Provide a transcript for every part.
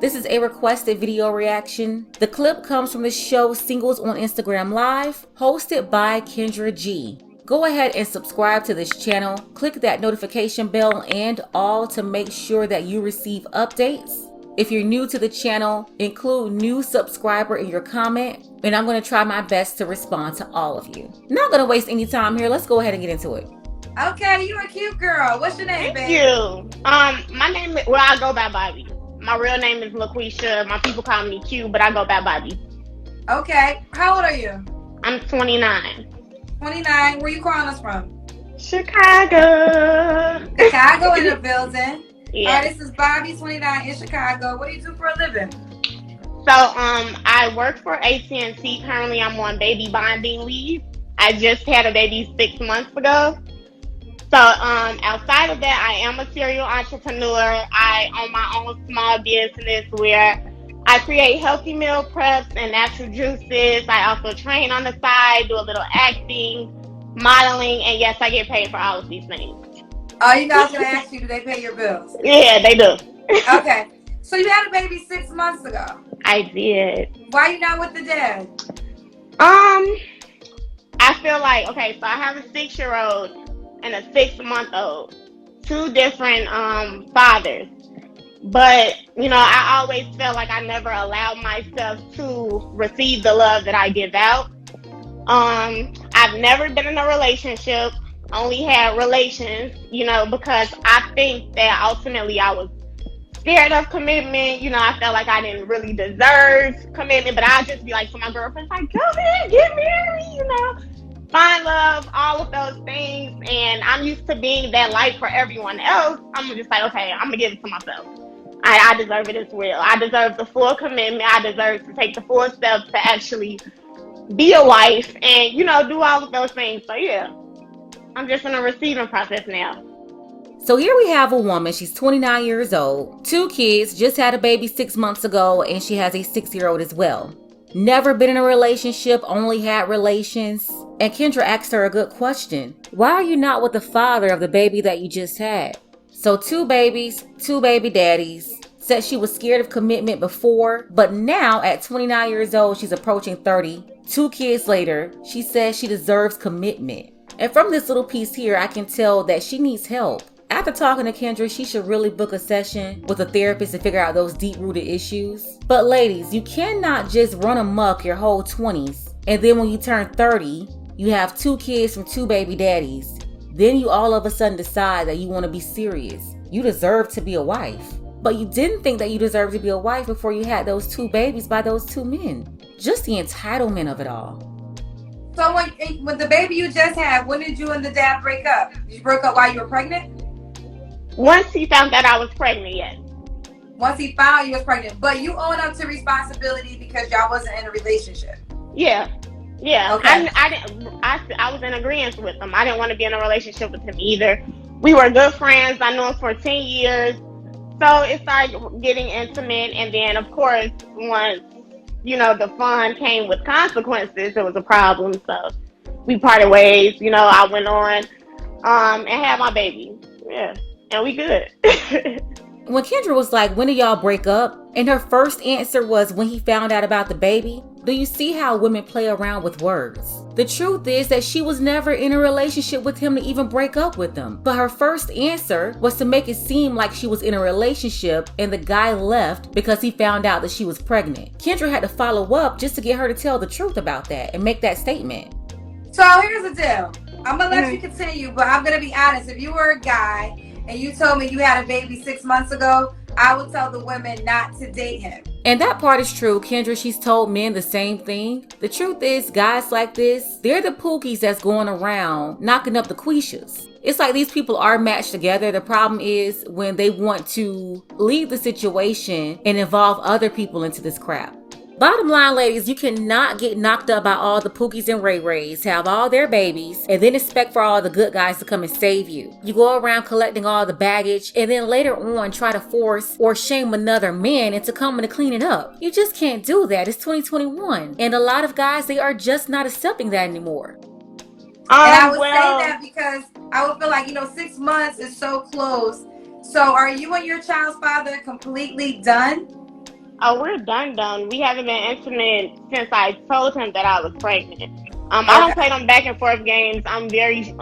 This is a requested video reaction. The clip comes from the show Singles on Instagram Live, hosted by Kendra G. Go ahead and subscribe to this channel. Click that notification bell and all to make sure that you receive updates. If you're new to the channel, include new subscriber in your comment, and I'm going to try my best to respond to all of you. Not going to waste any time here. Let's go ahead and get into it. Okay, you a cute girl. What's your name, baby? Thank you. My name is, I go by Bobby. My real name is LaQuisha. My people call me Q, but I go by Bobby. Okay. How old are you? I'm 29. 29. Where you calling us from? Chicago. Chicago in the building. Yeah. All right, this is Bobby, 29, in Chicago. What do you do for a living? So, I work for AT&T. Currently, I'm on baby bonding leave. I just had a baby 6 months ago. So, outside of that, I am a serial entrepreneur. I own my own small business where I create healthy meal preps and natural juices. I also train on the side, do a little acting, modeling, and yes, I get paid for all of these things. Oh, you guys gonna ask you, do they pay your bills? Yeah, they do. Okay. So you had a baby 6 months ago. I did. Why you not with the dad? I feel like, okay, so I have a 6-year-old and a 6-month-old. Two different fathers. But, you know, I always felt like I never allowed myself to receive the love that I give out. I've never been in a relationship. Only had relations, you know, because I think that ultimately I was scared of commitment. You know, I felt like I didn't really deserve commitment, but I'd just be like to my girlfriends, like, go ahead, get married, you know, find love, all of those things. And I'm used to being that light for everyone else. I'm just like, okay, I'm gonna give it to myself. I deserve it as well. I deserve the full commitment. I deserve to take the full steps to actually be a wife and, you know, do all of those things. So yeah. I'm just in a receiving process now. So here we have a woman, she's 29 years old, 2 kids, just had a baby 6 months ago, and she has a 6-year-old as well. Never been in a relationship, only had relations. And Kendra asked her a good question. Why are you not with the father of the baby that you just had? So 2 babies, 2 baby daddies. Said she was scared of commitment before, but now at 29 years old, she's approaching 30. 2 kids later, she says she deserves commitment. And from this little piece here, I can tell that she needs help. After talking to Kendra, she should really book a session with a therapist to figure out those deep-rooted issues. But ladies, you cannot just run amok your whole 20s, and then when you turn 30, you have 2 kids from 2 baby daddies. Then you all of a sudden decide that you want to be serious. You deserve to be a wife. But you didn't think that you deserved to be a wife before you had those 2 babies by those 2 men. Just the entitlement of it all. So when the baby you just had, when did you and the dad break up? Did you break up while you were pregnant? Once he found that I was pregnant, yes. Once he found you was pregnant, but you own up to responsibility because y'all wasn't in a relationship. Yeah, yeah. Okay. I was in agreement with him. I didn't want to be in a relationship with him either. We were good friends. I knew him for 10 years. So it started getting intimate, and then of course once, you know, the fun came with consequences, it was a problem. So we parted ways, you know, I went on and had my baby. Yeah. And we good. When Kendra was like, when did y'all break up? And her first answer was when he found out about the baby. Do you see how women play around with words? The truth is that she was never in a relationship with him to even break up with him. But her first answer was to make it seem like she was in a relationship and the guy left because he found out that she was pregnant. Kendra had to follow up just to get her to tell the truth about that and make that statement. So here's the deal. I'm going to let you continue, but I'm going to be honest. If you were a guy and you told me you had a baby 6 months ago, I would tell the women not to date him. And that part is true. Kendra, she's told men the same thing. The truth is, guys like this, they're the pookies that's going around knocking up the quishas. It's like these people are matched together. The problem is when they want to leave the situation and involve other people into this crap. Bottom line, ladies, you cannot get knocked up by all the Pookies and Ray Rays, have all their babies, and then expect for all the good guys to come and save you. You go around collecting all the baggage, and then later on try to force or shame another man into coming to clean it up. You just can't do that. It's 2021. And a lot of guys, they are just not accepting that anymore. And I would say that because I would feel like, 6 months is so close. So are you and your child's father completely done? Oh, we're done. We haven't been intimate since I told him that I was pregnant. I don't play Okay. them back and forth games. I'm very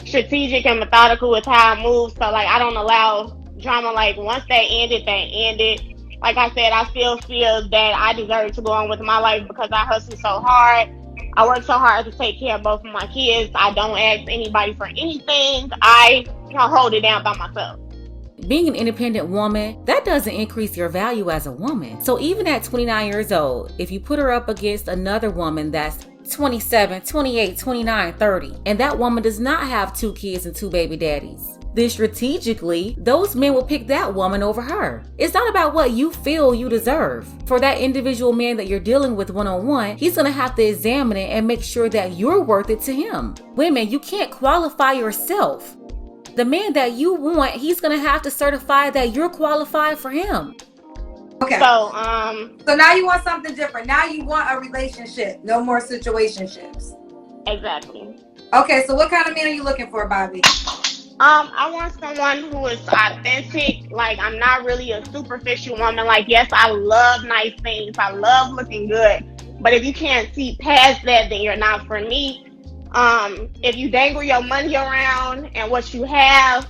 strategic and methodical with how I move. So like I don't allow drama. Like once they ended, they ended. Like I said, I still feel that I deserve to go on with my life because I hustle so hard. I work so hard to take care of both of my kids. I don't ask anybody for anything. I hold it down by myself. Being an independent woman, that doesn't increase your value as a woman. So even at 29 years old, if you put her up against another woman that's 27, 28, 29, 30, and that woman does not have 2 kids and 2 baby daddies, then strategically, those men will pick that woman over her. It's not about what you feel you deserve. For that individual man that you're dealing with one-on-one, he's gonna have to examine it and make sure that you're worth it to him. Women, you can't qualify yourself. The man that you want, he's gonna have to certify that you're qualified for him. Okay. So now you want something different. Now you want a relationship. No more situationships. Exactly. Okay, so what kind of man are you looking for, Bobby? I want someone who is authentic. Like, I'm not really a superficial woman. Like, yes, I love nice things. I love looking good. But if you can't see past that, then you're not for me. If you dangle your money around and what you have,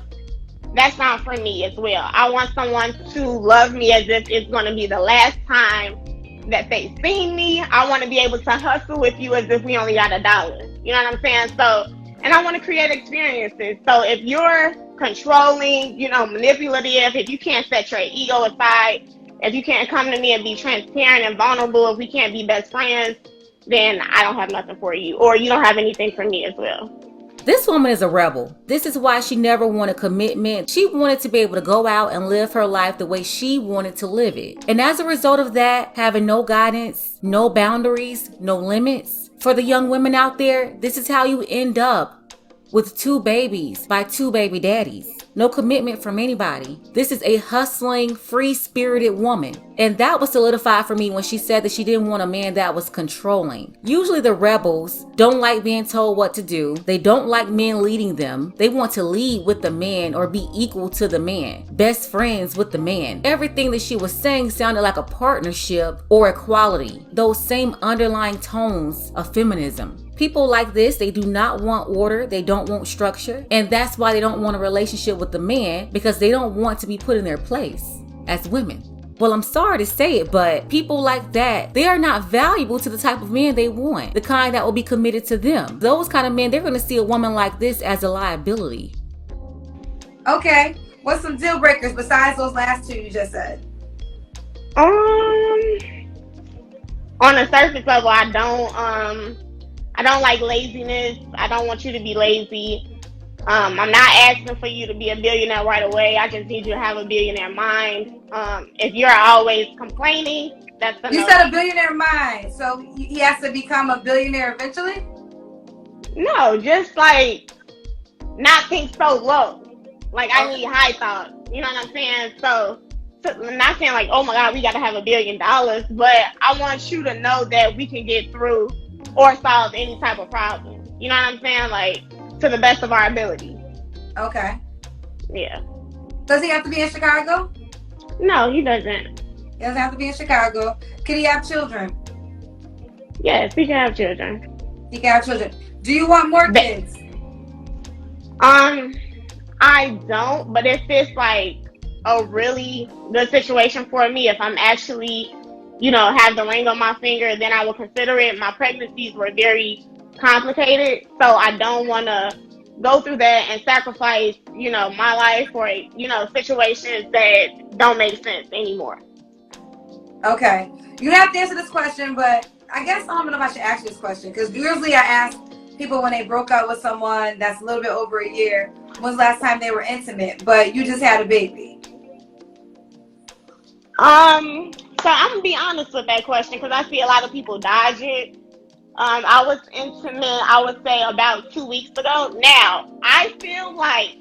that's not for me as well. I want someone to love me as if it's going to be the last time that they see me. I want to be able to hustle with you as if we only got $1. You know what I'm saying? So, and I want to create experiences. So if you're controlling, manipulative, if you can't set your ego aside, if you can't come to me and be transparent and vulnerable, if we can't be best friends, then I don't have nothing for you, or you don't have anything for me as well. This woman is a rebel. This is why she never wanted commitment. She wanted to be able to go out and live her life the way she wanted to live it. And as a result of that, having no guidance, no boundaries, no limits, for the young women out there, this is how you end up with 2 babies by 2 baby daddies. No commitment from anybody. This is a hustling, free-spirited woman. And that was solidified for me when she said that she didn't want a man that was controlling. Usually the rebels don't like being told what to do. They don't like men leading them. They want to lead with the man or be equal to the man. Best friends with the man. Everything that she was saying sounded like a partnership or equality. Those same underlying tones of feminism. People like this, they do not want order, they don't want structure, and that's why they don't want a relationship with the man, because they don't want to be put in their place as women. Well, I'm sorry to say it, but people like that, they are not valuable to the type of man they want, the kind that will be committed to them. Those kind of men, they're going to see a woman like this as a liability. Okay, what's some deal breakers besides those last 2 you just said? On a surface level, I don't like laziness. I don't want you to be lazy. I'm not asking for you to be a billionaire right away. I just need you to have a billionaire mind. If you're always complaining, that's the You said a billionaire mind, so he has to become a billionaire eventually? No, just like not think so low. Like I need high thought. You know what I'm saying? So I'm not saying like, oh my God, we got to have $1 billion, but I want you to know that we can get through or solve any type of problem. You know what I'm saying? Like, to the best of our ability. Okay. Yeah. Does he have to be in Chicago? No, he doesn't. He doesn't have to be in Chicago. Can he have children? Yes, he can have children. He can have children. Do you want more kids? I don't, but if it's like a really good situation for me, if I'm actually have the ring on my finger, then I will consider it. My pregnancies were very complicated, so I don't want to go through that and sacrifice, my life for, situations that don't make sense anymore. Okay. You have to answer this question, but I guess I don't know if I should ask you this question, because usually I ask people when they broke up with someone that's a little bit over a year, when's the last time they were intimate, but you just had a baby. So I'm gonna be honest with that question because I see a lot of people dodge it. I was intimate, I would say about 2 weeks ago. Now I feel like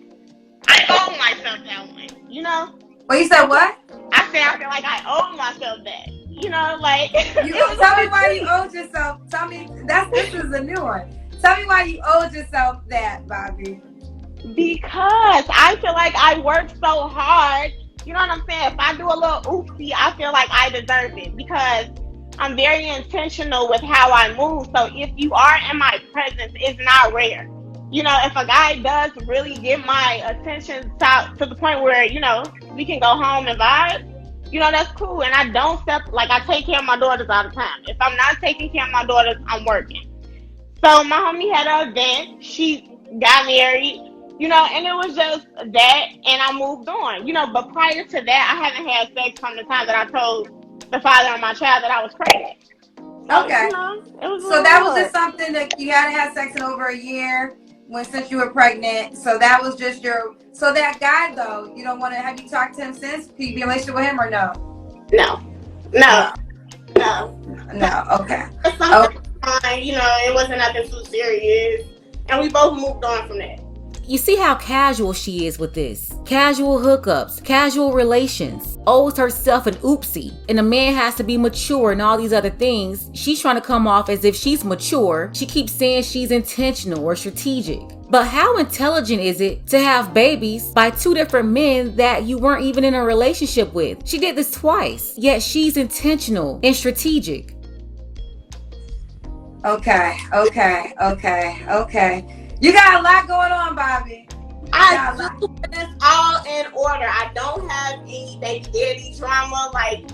I owe myself that one. Well, you said what? I feel like I owe myself that. Like you tell me why you owed yourself. Tell me this is a new one. Tell me why you owed yourself that, Bobby. Because I feel like I worked so hard You know what I'm saying? If I do a little oopsie, I feel like I deserve it because I'm very intentional with how I move. So if you are in my presence, it's not rare. You know, if a guy does really get my attention to the point where, you know, we can go home and vibe, you know, that's cool. And I don't step, like, I take care of my daughters all the time. If I'm not taking care of my daughters, I'm working. So my homie had an event. She got married, you know, and it was just that, and I moved on, you know. But prior to that, I haven't had sex from the time that I told the father of my child that I was pregnant. So, you Okay. know, it was a So little that was just hard. something that you hadn't had sex in over a year when since you were pregnant. So that was just your. So that guy though, you don't want to. Have you talked to him since? Can you be in a relationship with him or no? No, no, No. no. No. Okay. It's something Oh, fine, you know, it wasn't nothing too serious. And we both moved on from that. You see how casual she is with this. Casual hookups, casual relations, owes herself an oopsie. And a man has to be mature and all these other things. She's trying to come off as if she's mature. She keeps saying she's intentional or strategic. But how intelligent is it to have babies by two different men that you weren't even in a relationship with? She did this twice, yet she's intentional and strategic. okay. You got a lot going on, Bobby. I do, but it's all in order. I don't have any baby daddy drama. Like,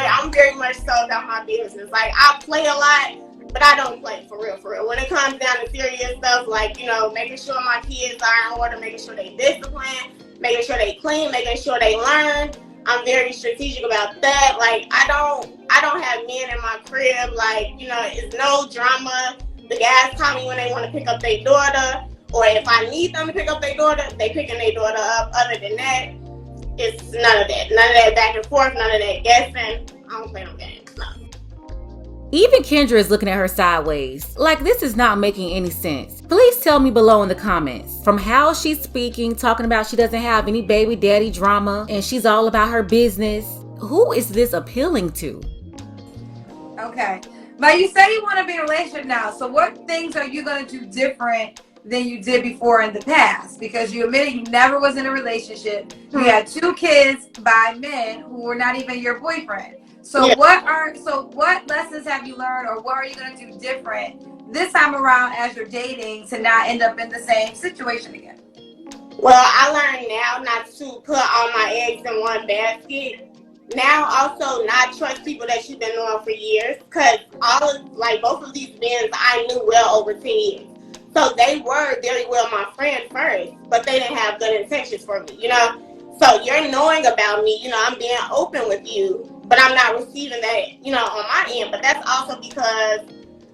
I'm very much so about my business. Like, I play a lot, but I don't play for real, for real. When it comes down to serious stuff, like, you know, making sure my kids are in order, making sure they disciplined, making sure they clean, making sure they learn. I'm very strategic about that. Like, I don't have men in my crib. Like, you know, it's no drama. The guys call me when they want to pick up their daughter. Or if I need them to pick up their daughter, they picking their daughter up. Other than that, it's none of that. None of that back and forth, none of that guessing. I don't play no games, no. Even Kendra is looking at her sideways. Like, this is not making any sense. Please tell me below in the comments. From how she's speaking, talking about she doesn't have any baby daddy drama, and she's all about her business. Who is this appealing to? Okay. But you said you want to be in a relationship now. So what things are you going to do different than you did before in the past? Because you admitted you never was in a relationship. You had 2 kids by men who were not even your boyfriend. So Yeah. what lessons have you learned, or what are you going to do different this time around as you're dating to not end up in the same situation again? Well, I learned now not to put all my eggs in one basket. Now also not trust people that you've been knowing for years, because both of these men I knew well over 10 years. So they were very well my friend first, but they didn't have good intentions for me, you know? So you're knowing about me, you know, I'm being open with you, but I'm not receiving that, you know, on my end. But that's also because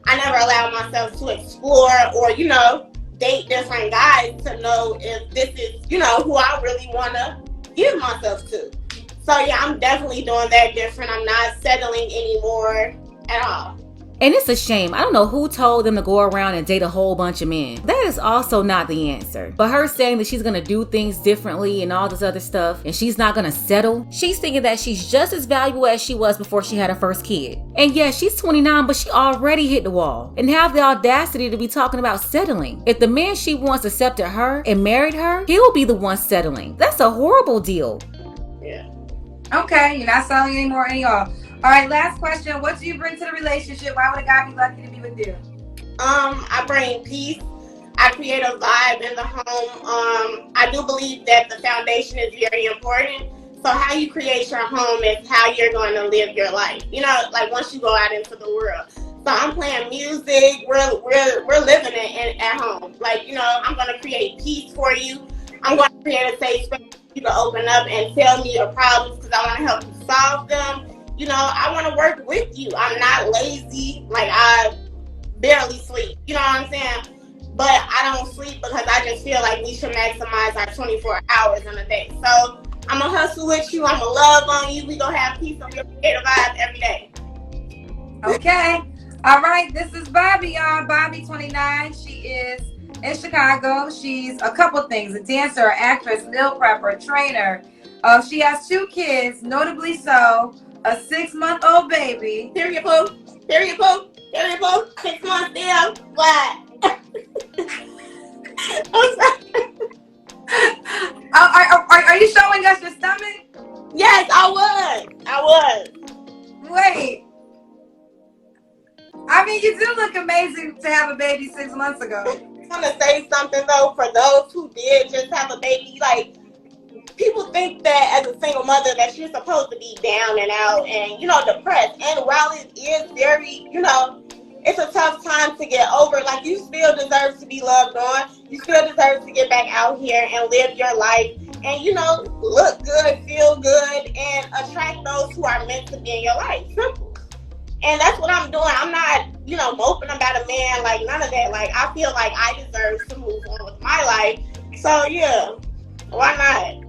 I never allowed myself to explore or, you know, date different guys to know if this is, you know, who I really want to give myself to. So yeah, I'm definitely doing that different. I'm not settling anymore at all. And it's a shame. I don't know who told them to go around and date a whole bunch of men. That is also not the answer. But her saying that she's gonna do things differently and all this other stuff, and she's not gonna settle, she's thinking that she's just as valuable as she was before she had her first kid. And yeah, she's 29, but she already hit the wall and have the audacity to be talking about settling. If the man she wants accepted her and married her, he'll be the one settling. That's a horrible deal. Yeah. Okay, you're not selling anymore anyhow. All right, last question. What do you bring to the relationship? Why would a guy be lucky to be with you? I bring peace. I create a vibe in the home. I do believe that the foundation is very important. So how you create your home is how you're going to live your life. You know, like once you go out into the world. So I'm playing music. We're living it at home. Like, you know, I'm going to create peace for you. I'm going to create a safe space for you to open up and tell me your problems because I want to help you solve them. You know, I want to work with you. I'm not lazy. Like, I barely sleep. You know what I'm saying? But I don't sleep because I just feel like we should maximize our 24 hours in a day. So I'm going to hustle with you. I'm going to love on you. We going to have peace on your creative vibes every day. Okay. All right. This is Bobby, y'all. Bobby, 29. She is in Chicago. She's a couple things: a dancer, an actress, meal prepper, trainer. She has 2 kids, notably so. A 6-month-old baby. Period, boo. Period, boo. Period, boo. 6 months still. What? Are you showing us your stomach? Yes, I was. Wait. I mean, you do look amazing to have a baby 6 months ago. I'm gonna say something though for those who did just have a baby. Like, people think that as a single mother that you're supposed to be down and out and, depressed. And while it is very, it's a tough time to get over, like, you still deserve to be loved on. You still deserve to get back out here and live your life and, look good, feel good, and attract those who are meant to be in your life. Simple. And that's what I'm doing. I'm not, moping about a man, like, none of that. Like, I feel like I deserve to move on with my life. So, yeah, why not?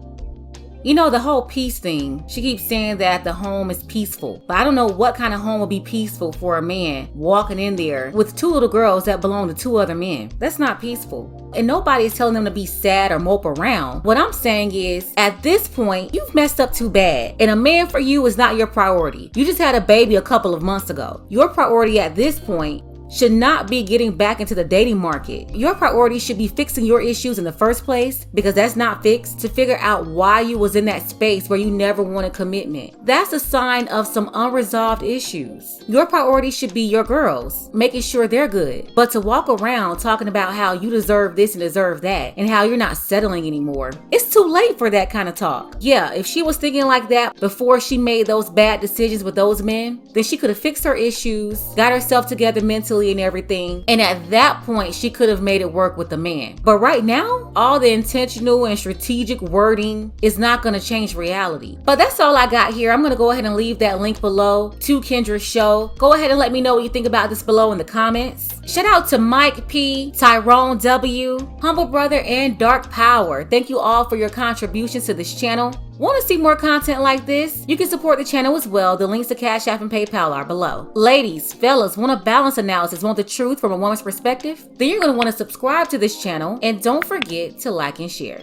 The whole peace thing. She keeps saying that the home is peaceful. But I don't know what kind of home would be peaceful for a man walking in there with 2 little girls that belong to 2 other men. That's not peaceful. And nobody is telling them to be sad or mope around. What I'm saying is, at this point, you've messed up too bad. And a man for you is not your priority. You just had a baby a couple of months ago. Your priority at this point should not be getting back into the dating market. Your priority should be fixing your issues in the first place, because that's not fixed, to figure out why you was in that space where you never wanted commitment. That's a sign of some unresolved issues. Your priority should be your girls, making sure they're good. But to walk around talking about how you deserve this and deserve that, and how you're not settling anymore, it's too late for that kind of talk. Yeah, if she was thinking like that before she made those bad decisions with those men, then she could have fixed her issues, got herself together mentally and everything, and at that point she could have made it work with the man. But right now, all the intentional and strategic wording is not going to change reality. But that's all I got here. I'm going to go ahead and leave that link below to Kendra's show. Go ahead and let me know what you think about this below in the comments. Shout out to Mike P, Tyrone W, Humble Brother, and Dark Power. Thank you all for your contributions to this channel. Want to see more content like this? You can support the channel as well. The links to Cash App and PayPal are below. Ladies, fellas, want a balance analysis, want the truth from a woman's perspective? Then you're going to want to subscribe to this channel, and don't forget to like and share.